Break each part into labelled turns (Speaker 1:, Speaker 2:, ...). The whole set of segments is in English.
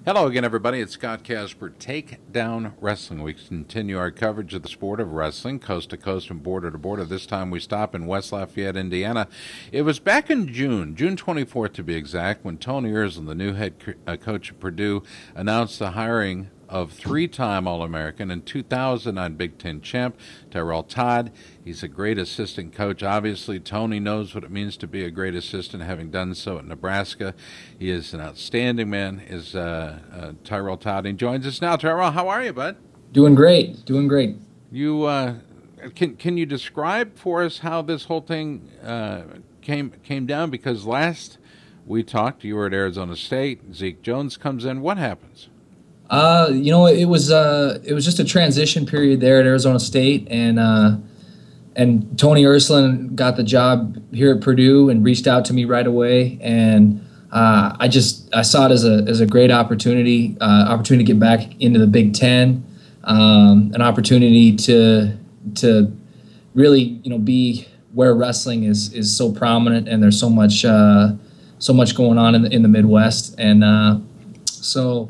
Speaker 1: Hello again, everybody. It's Scott Casper, Takedown Wrestling. We continue our coverage of the sport of wrestling, coast to coast and border to border. This time we stop in West Lafayette, Indiana. It was back in June 24th to be exact, when Tony Ersland, the new head coach of Purdue, announced the hiring of three-time All-American and 2009 Big Ten champ, Tyrell Todd. He's a great assistant coach. Obviously, Tony knows what it means to be a great assistant, having done so at Nebraska. He is an outstanding man, is Tyrell Todd. He joins us now. Tyrell, how are you, bud?
Speaker 2: Doing great, doing great.
Speaker 1: You can you describe for us how this whole thing came down? Because last we talked, you were at Arizona State. Zeke Jones comes in. What happens?
Speaker 2: It was just a transition period there at Arizona State, and Tony Ersland got the job here at Purdue and reached out to me right away, and I saw it as a great opportunity to get back into the Big Ten, an opportunity to really be where wrestling is so prominent, and there's so much going on in the Midwest, and so.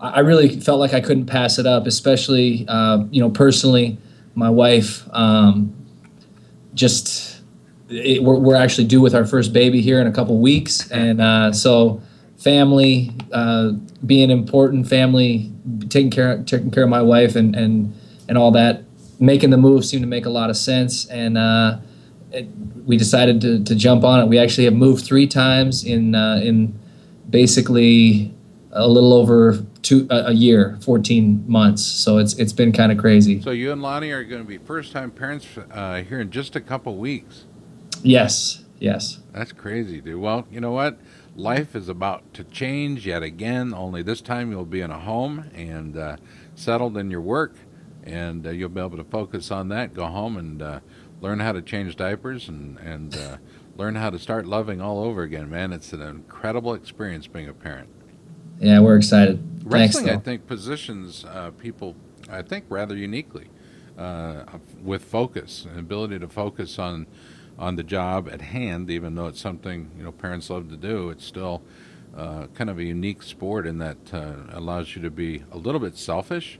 Speaker 2: I really felt like I couldn't pass it up, especially, personally, my wife, we're actually due with our first baby here in a couple weeks. And so family being important, family, taking care of my wife and all that, making the move seemed to make a lot of sense. And we decided to jump on it. We actually have moved 3 times in basically a little over a year, 14 months. So it's been kind of crazy.
Speaker 1: So you and Lonnie are going to be first-time parents here in just a couple weeks.
Speaker 2: Yes.
Speaker 1: That's crazy, dude. Well, you know what? Life is about to change yet again, only this time you'll be in a home and settled in your work, and you'll be able to focus on that, go home and learn how to change diapers and learn how to start loving all over again, man. It's an incredible experience being a parent.
Speaker 2: Yeah, we're excited.
Speaker 1: Wrestling,
Speaker 2: Thanks,
Speaker 1: I think, positions people, I think, rather uniquely with focus and ability to focus on the job at hand. Even though it's something parents love to do, it's still kind of a unique sport in that allows you to be a little bit selfish.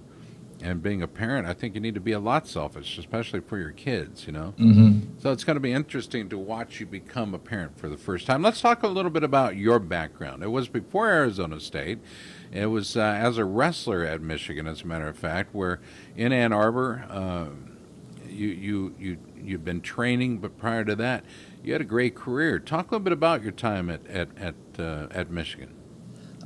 Speaker 1: And being a parent, I think you need to be a lot selfish, especially for your kids,
Speaker 2: Mm-hmm.
Speaker 1: So it's going to be interesting to watch you become a parent for the first time. Let's talk a little bit about your background. It was before Arizona State. It was as a wrestler at Michigan, as a matter of fact, where in Ann Arbor, you've been training, but prior to that, you had a great career. Talk a little bit about your time at Michigan.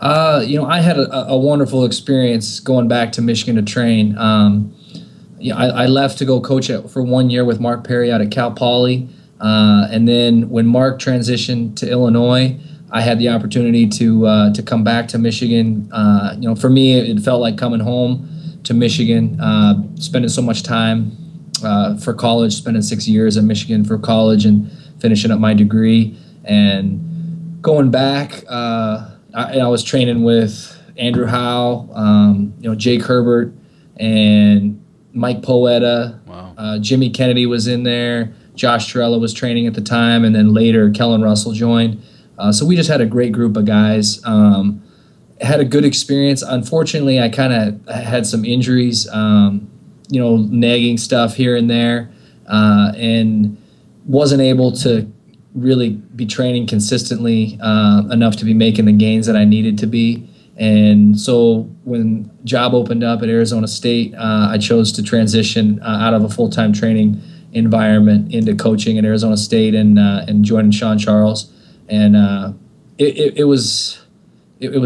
Speaker 2: I had a wonderful experience going back to Michigan to train. I left to go coach for 1 year with Mark Perry out at Cal Poly. And then when Mark transitioned to Illinois, I had the opportunity to come back to Michigan. For me, it felt like coming home to Michigan, spending so much time for college, spending 6 years at Michigan for college and finishing up my degree. And going back, I was training with Andrew Howe, Jake Herbert, and Mike Poeta.
Speaker 1: Wow.
Speaker 2: Jimmy Kennedy was in there. Josh Torella was training at the time, and then later Kellen Russell joined. So we just had a great group of guys. Had a good experience. Unfortunately, I kind of had some injuries, nagging stuff here and there, and wasn't able to really be training consistently enough to be making the gains that I needed to be. And so when job opened up at Arizona State, I chose to transition out of a full-time training environment into coaching at Arizona State and joining Sean Charles. And it was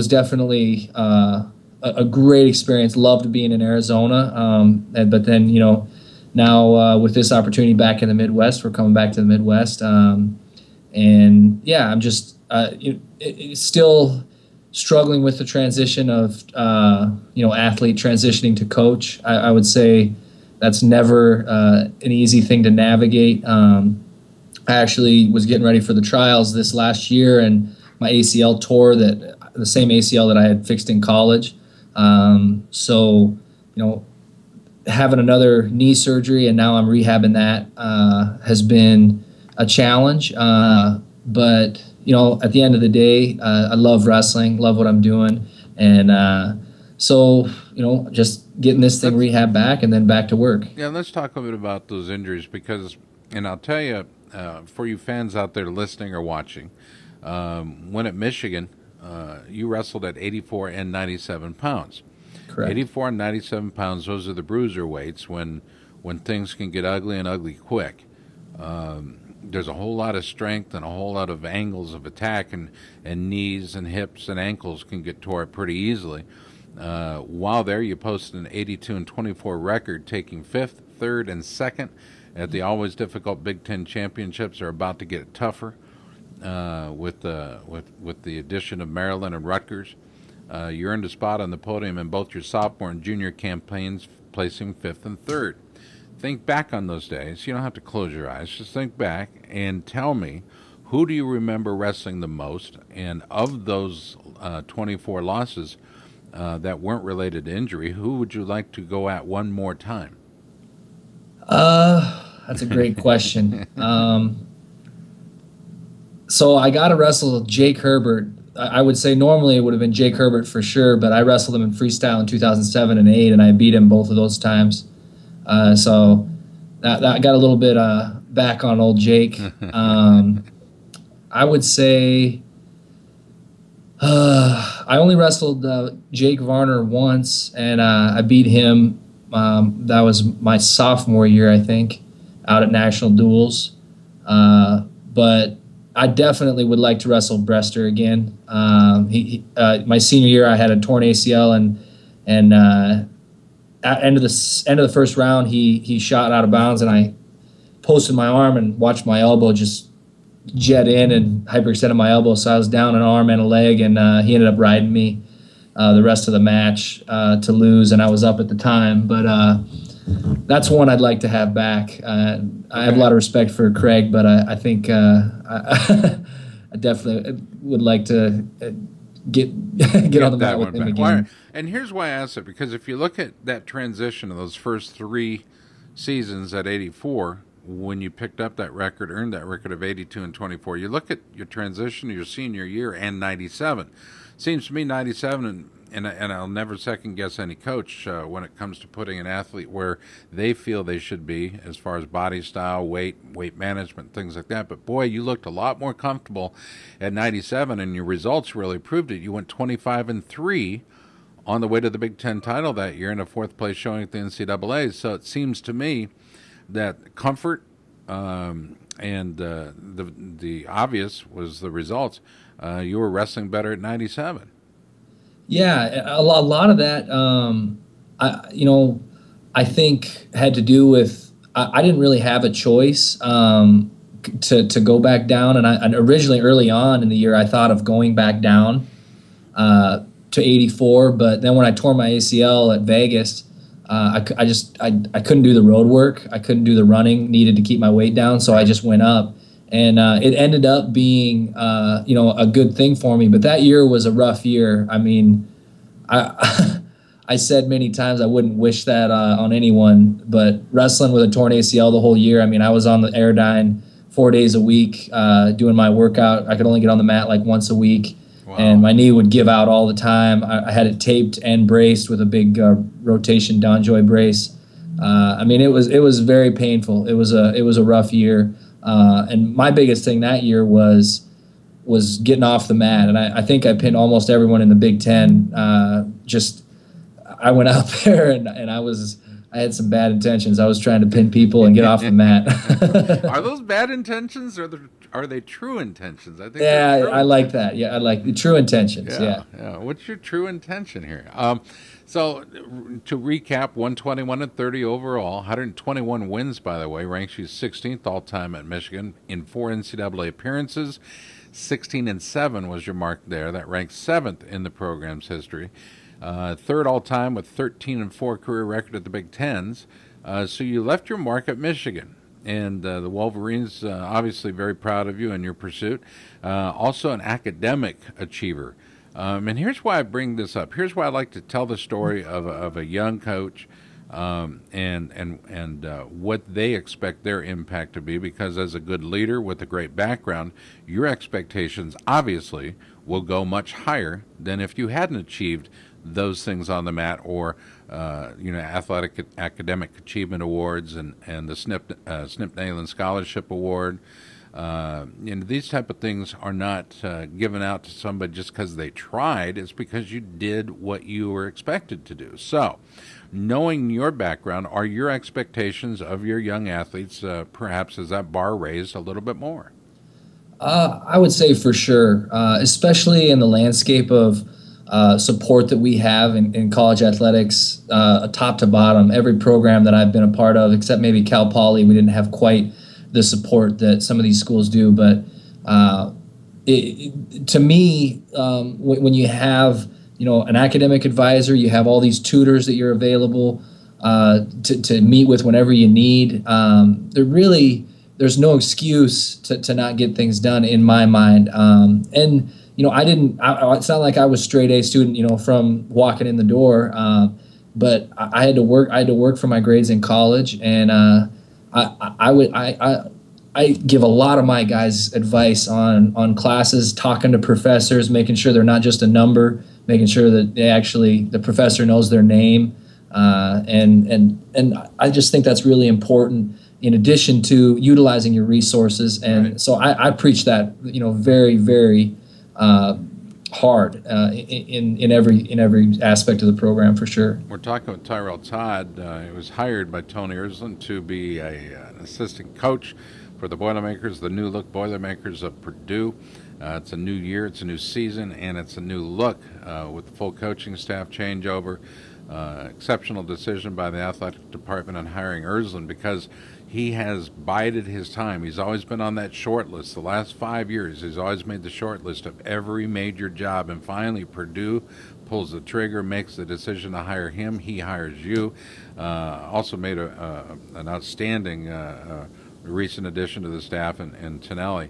Speaker 2: definitely a great experience. Loved being in Arizona, but then now with this opportunity back in the Midwest, we're coming back to the Midwest. And yeah, I'm just still struggling with the transition of athlete transitioning to coach. I would say that's never an easy thing to navigate. I actually was getting ready for the trials this last year, and my ACL tore, the same ACL that I had fixed in college. So having another knee surgery, and now I'm rehabbing that, has been a challenge, but at the end of the day, I love wrestling, love what I'm doing. And so, just getting this thing
Speaker 1: Let's,
Speaker 2: rehab back and then back to work.
Speaker 1: yeah, let's talk a bit about those injuries because, and I'll tell you, for you fans out there listening or watching, when at Michigan, you wrestled at 84 and 97 pounds.
Speaker 2: Correct.
Speaker 1: 84 and 97 pounds, those are the bruiser weights when things can get ugly and ugly quick. There's a whole lot of strength and a whole lot of angles of attack, and knees and hips and ankles can get tore pretty easily. While there, you posted an 82 and 24 record, taking 5th, 3rd, and 2nd at the always difficult Big Ten championships. Are about to get tougher with the addition of Maryland and Rutgers. You earned a spot on the podium in both your sophomore and junior campaigns, placing 5th and 3rd. Think back on those days. You don't have to close your eyes. Just think back and tell me, who do you remember wrestling the most? And of those 24 losses that weren't related to injury, who would you like to go at one more time?
Speaker 2: That's a great question. So I got to wrestle Jake Herbert. I would say normally it would have been Jake Herbert for sure, but I wrestled him in freestyle in 2007 and 2008, and I beat him both of those times. So that got a little bit back on old Jake. I would say I only wrestled Jake Varner once, and I beat him. That was my sophomore year, I think, out at National Duels. But I definitely would like to wrestle Brester again. My senior year, I had a torn ACL, and at end of the first round, he shot out of bounds, and I posted my arm and watched my elbow just jet in and hyperextended my elbow. So I was down an arm and a leg, and he ended up riding me the rest of the match to lose, and I was up at the time. But that's one I'd like to have back. I have a lot of respect for Craig, but I think I definitely would like to get on the mat with him again.
Speaker 1: And here's why I asked it, because if you look at that transition of those first 3 seasons at 84, when you picked up that record, earned that record of 82 and 24, you look at your transition your senior year and 97. Seems to me 97, and I'll never second guess any coach when it comes to putting an athlete where they feel they should be as far as body style, weight management, things like that. But boy, you looked a lot more comfortable at 97, and your results really proved it. You went 25 and 3 on the way to the Big Ten title that year, and a 4th place showing at the NCAA. So it seems to me that comfort and the obvious was the results. You were wrestling better at 97.
Speaker 2: Yeah, a lot of that, I think had to do with I didn't really have a choice to go back down. And originally, early on in the year, I thought of going back down to 84. But then when I tore my ACL at Vegas, I couldn't do the road work. I couldn't do the running needed to keep my weight down. So I just went up. And it ended up being, a good thing for me. But that year was a rough year. I mean, I said many times I wouldn't wish that on anyone. But wrestling with a torn ACL the whole year, I mean, I was on the Airdyne 4 days a week doing my workout. I could only get on the mat like once a week. Wow. And my knee would give out all the time. I had it taped and braced with a big rotation Donjoy brace. I mean, it was very painful. It was a rough year. And my biggest thing that year was getting off the mat, and I think I pinned almost everyone in the Big Ten. I went out there and I had some bad intentions. I was trying to pin people and get off the mat.
Speaker 1: Are those bad intentions, or are they true intentions? I think.
Speaker 2: Yeah, I like that. Yeah, I like the true intentions. Yeah.
Speaker 1: What's your true intention here? So to recap, 121 and 30 overall, 121 wins, by the way, ranks you 16th all-time at Michigan in 4 NCAA appearances. 16 and 7 was your mark there. That ranks 7th in the program's history. 3rd all-time with 13 and 4 career record at the Big Tens. So you left your mark at Michigan. And the Wolverines obviously very proud of you in your pursuit. Also an academic achiever. And here's why I bring this up. Here's why I like to tell the story of a young coach and what they expect their impact to be, because as a good leader with a great background, your expectations obviously will go much higher than if you hadn't achieved those things on the mat, or athletic academic achievement awards and the Snip Nayland Scholarship Award. These type of things are not given out to somebody just because they tried. It's because you did what you were expected to do. So, knowing your background, are your expectations of your young athletes, perhaps is that bar raised a little bit more?
Speaker 2: I would say for sure, especially in the landscape of support that we have in college athletics, top to bottom. Every program that I've been a part of, except maybe Cal Poly, we didn't have quite the support that some of these schools do. But to me, when you have an academic advisor, you have all these tutors that you're available to meet with whenever you need. There's no excuse to not get things done in my mind. And it's not like I was straight A student, from walking in the door. But I had to work. I had to work for my grades in college, and I give a lot of my guys advice on classes, talking to professors, making sure they're not just a number, making sure that the professor knows their name, and I just think that's really important. In addition to utilizing your resources, and right. So I preach that very, very hard in every aspect of the program, for sure.
Speaker 1: We're talking with Tyrell Todd. He was hired by Tony Ersland to be an assistant coach for the Boilermakers, the new look Boilermakers of Purdue. It's a new year, it's a new season, and it's a new look with the full coaching staff changeover. Exceptional decision by the athletic department on hiring Ersland, because he has bided his time. He's always been on that short list. The last 5 years, he's always made the short list of every major job. And finally, Purdue pulls the trigger, makes the decision to hire him. He hires you. Also made an outstanding recent addition to the staff in Tonelli.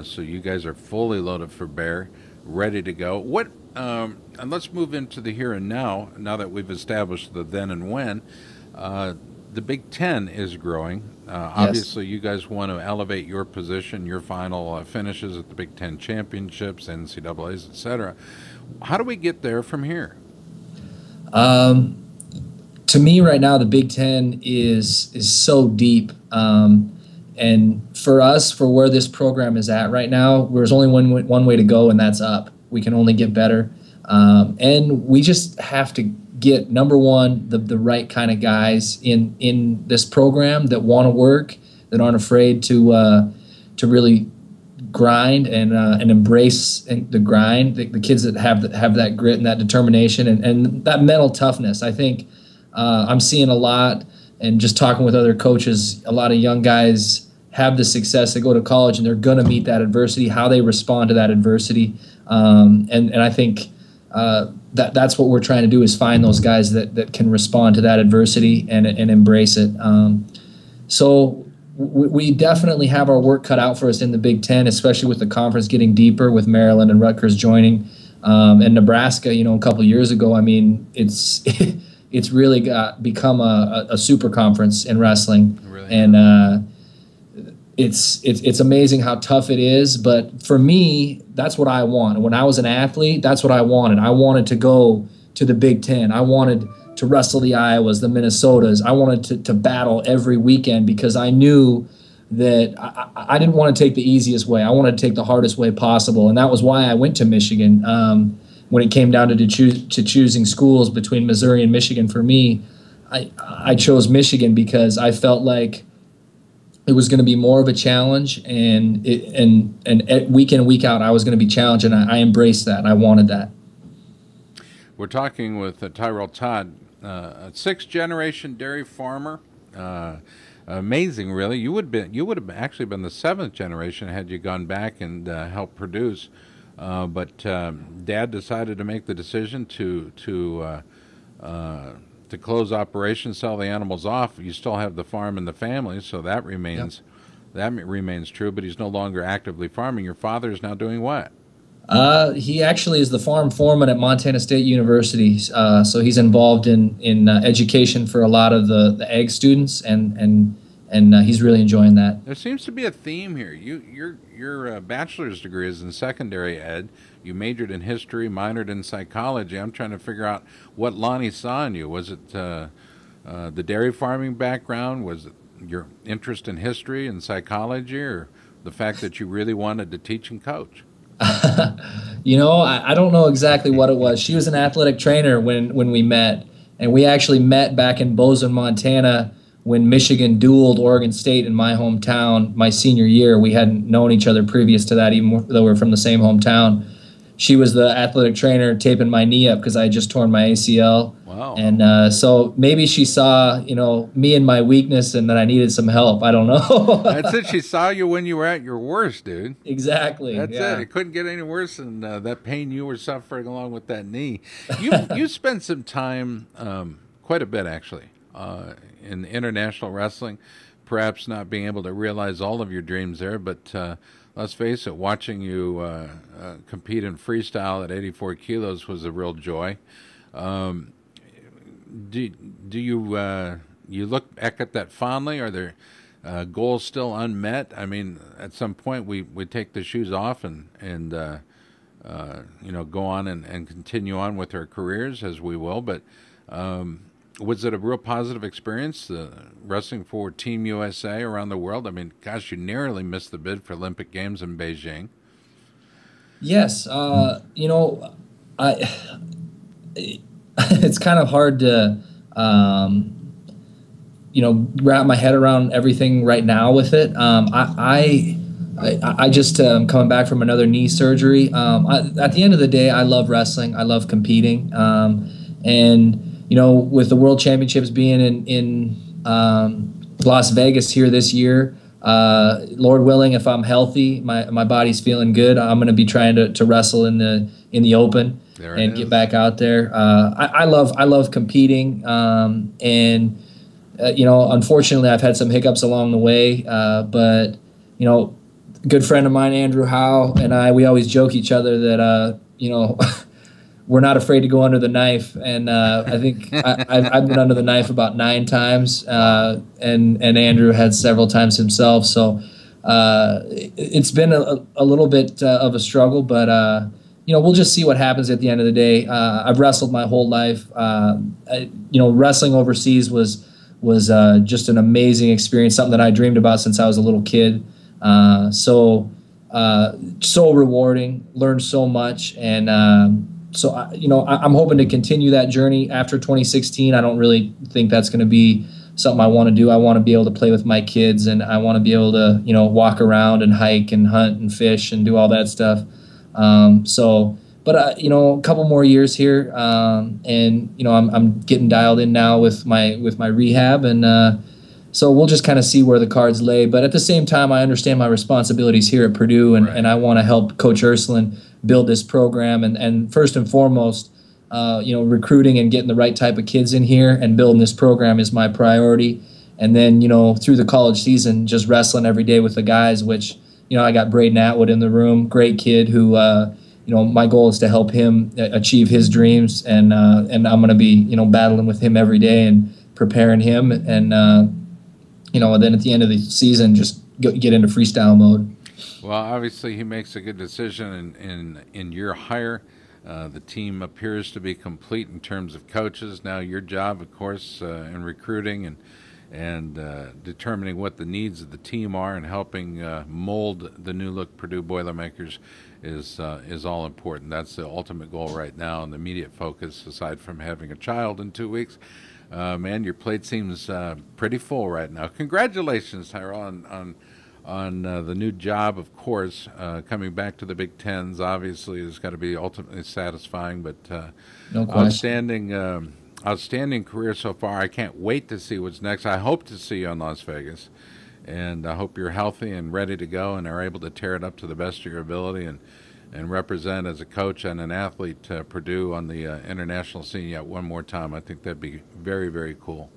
Speaker 1: So you guys are fully loaded for bear, ready to go. And let's move into the here and now that we've established the then and when. The Big Ten is growing. Obviously, you guys want to elevate your position, your final finishes at the Big Ten championships, NCAAs, etc. How do we get there from here?
Speaker 2: To me, right now, the Big Ten is so deep. And for us, for where this program is at right now, there's only one way to go, and that's up. We can only get better. And we just have to get, number one, the right kind of guys in this program that want to work, that aren't afraid to really grind and embrace the grind. The kids that have that grit and that determination and that mental toughness. I think I'm seeing a lot, and just talking with other coaches, a lot of young guys have the success. They go to college and they're going to meet that adversity. How they respond to that adversity, and I think. That's what we're trying to do, is find those guys that can respond to that adversity and embrace it. So we definitely have our work cut out for us in the Big Ten, especially with the conference getting deeper, with Maryland and Rutgers joining, and Nebraska. A couple of years ago, I mean, it's really become a super conference in wrestling, really, and it's amazing how tough it is. But for me, that's what I want. When I was an athlete, that's what I wanted. I wanted to go to the Big Ten. I wanted to wrestle the Iowas, the Minnesotas. I wanted to battle every weekend, because I knew that I didn't want to take the easiest way. I wanted to take the hardest way possible, and that was why I went to Michigan. When it came down to choosing schools between Missouri and Michigan, for me, I chose Michigan because I felt like it was going to be more of a challenge, and week in, week out, I was going to be challenged, and I embraced that. I wanted that.
Speaker 1: We're talking with Tyrell Todd, a sixth-generation dairy farmer. Amazing, really. You would have actually been the seventh generation had you gone back and helped produce. But Dad decided to make the decision to close operations, sell the animals off. You still have the farm and the family, so that remains true. But he's no longer actively farming. Your father is now doing what?
Speaker 2: He actually is the farm foreman at Montana State University. So he's involved in education for a lot of the ag students, and and he's really enjoying that.
Speaker 1: There seems to be a theme here. Your bachelor's degree is in secondary ed. You majored in history, minored in psychology. I'm trying to figure out what Lonnie saw in you. Was it the dairy farming background? Was it your interest in history and psychology, or the fact that you really wanted to teach and coach?
Speaker 2: I don't know exactly what it was. She was an athletic trainer when we met, and we actually met back in Bozeman, Montana, when Michigan dueled Oregon State in my hometown my senior year. We hadn't known each other previous to that, even though we were from the same hometown. She was the athletic trainer taping my knee up because I had just torn my ACL.
Speaker 1: Wow.
Speaker 2: And so maybe she saw, me and my weakness and that I needed some help. I don't know.
Speaker 1: That's it. She saw you when you were at your worst, dude.
Speaker 2: Exactly.
Speaker 1: That's
Speaker 2: yeah.
Speaker 1: it. It couldn't get any worse than that pain you were suffering along with that knee. You spent some time, quite a bit actually, in international wrestling, perhaps not being able to realize all of your dreams there, but let's face it, watching you compete in freestyle at 84 kilos was a real joy. Do you look back at that fondly? Are there goals still unmet? I mean, at some point we take the shoes off and go on and continue on with our careers as we will. But was it a real positive experience wrestling for Team USA around the world? I mean, gosh, you narrowly missed the bid for Olympic Games in Beijing.
Speaker 2: Yes, it's kind of hard to, wrap my head around everything right now with it. I just coming back from another knee surgery. At the end of the day, I love wrestling. I love competing. And with the World Championships being in Las Vegas here this year, Lord willing, if I'm healthy, my body's feeling good, I'm going to be trying to wrestle in the open and get back out there. I love competing, and unfortunately, I've had some hiccups along the way. But a good friend of mine, Andrew Howe, and we always joke each other that we're not afraid to go under the knife, and I think I've been under the knife about 9 times, and Andrew had several times himself. So it's been a little bit of a struggle, but we'll just see what happens at the end of the day. I've wrestled my whole life. Wrestling overseas was just an amazing experience, something that I dreamed about since I was a little kid. So rewarding, learned so much, and so I'm hoping to continue that journey after 2016. I don't really think that's going to be something I want to do. I want to be able to play with my kids, and I want to be able to walk around and hike and hunt and fish and do all that stuff. But a couple more years here, and I'm getting dialed in now with my rehab, and so we'll just kind of see where the cards lay. But at the same time, I understand my responsibilities here at Purdue, and I want to help Coach Ursuline build this program, and first and foremost, recruiting and getting the right type of kids in here and building this program is my priority. And then through the college season, just wrestling every day with the guys, which I got Braden Atwood in the room, great kid who my goal is to help him achieve his dreams, and I'm going to be battling with him every day and preparing him, and then at the end of the season just get into freestyle mode.
Speaker 1: Well, obviously he makes a good decision in your hire. The team appears to be complete in terms of coaches. Now your job, of course, in recruiting and determining what the needs of the team are and helping mold the new look Purdue Boilermakers is all important. That's the ultimate goal right now, and the immediate focus, aside from having a child in 2 weeks. Man, your plate seems pretty full right now. Congratulations, Tyrell, on the new job, of course. Coming back to the Big Tens, obviously, has got to be ultimately satisfying, but
Speaker 2: no question.
Speaker 1: Outstanding career so far. I can't wait to see what's next. I hope to see you in Las Vegas, and I hope you're healthy and ready to go and are able to tear it up to the best of your ability and represent as a coach and an athlete Purdue on the international scene yet one more time. I think that'd be very, very cool.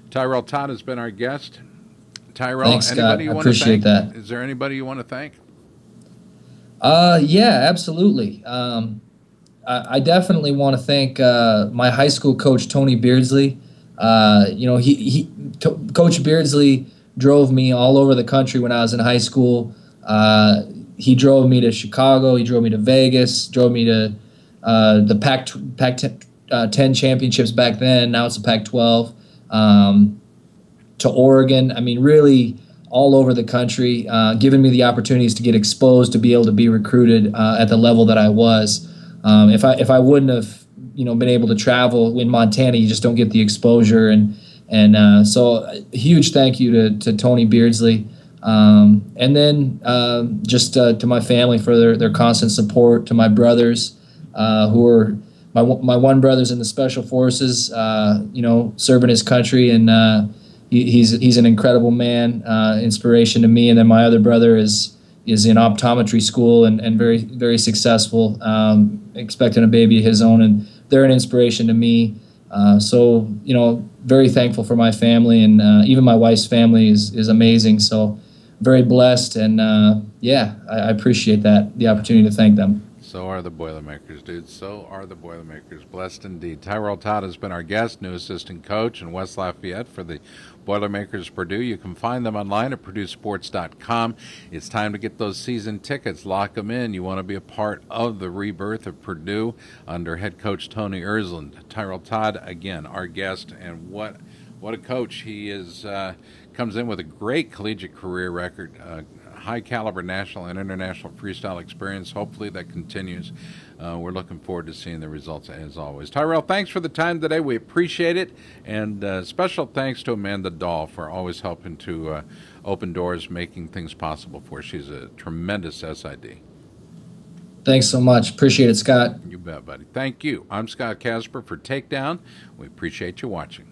Speaker 1: Tyrell Todd has been our guest. Tyrell,
Speaker 2: thanks, Scott. I appreciate that.
Speaker 1: Is there anybody you want to thank?
Speaker 2: Yeah, absolutely. I definitely want to thank my high school coach, Tony Beardsley. Coach Beardsley drove me all over the country when I was in high school. He drove me to Chicago. He drove me to Vegas. Drove me to the Pac-10 championships back then. Now it's the Pac-12. To Oregon. I mean, really all over the country, giving me the opportunities to get exposed, to be able to be recruited at the level that I was. If I wouldn't have been able to travel in Montana, you just don't get the exposure. So a huge thank you to Tony Beardsley. And then just to my family for their constant support, to my brothers who are my one brother's in the Special Forces, serving his country, and he's an incredible man, inspiration to me. And then my other brother is in optometry school and very, very successful, expecting a baby of his own, and they're an inspiration to me. So very thankful for my family, and even my wife's family is amazing. So very blessed, and I appreciate the opportunity to thank them.
Speaker 1: So are the Boilermakers, dude. So are the Boilermakers. Blessed indeed. Tyrell Todd has been our guest, new assistant coach in West Lafayette for the Boilermakers Purdue. You can find them online at purduesports.com. It's time to get those season tickets. Lock them in. You want to be a part of the rebirth of Purdue under head coach Tony Ersland. Tyrell Todd, again, our guest, and what a coach. He is comes in with a great collegiate career record, high caliber national and international freestyle experience. Hopefully that continues. We're looking forward to seeing the results as always. Tyrell, thanks for the time today. We appreciate it. And special thanks to Amanda Dahl for always helping to open doors, making things possible for us. She's a tremendous SID.
Speaker 2: Thanks so much. Appreciate it, Scott.
Speaker 1: You bet, buddy. Thank you. I'm Scott Casper for Takedown. We appreciate you watching.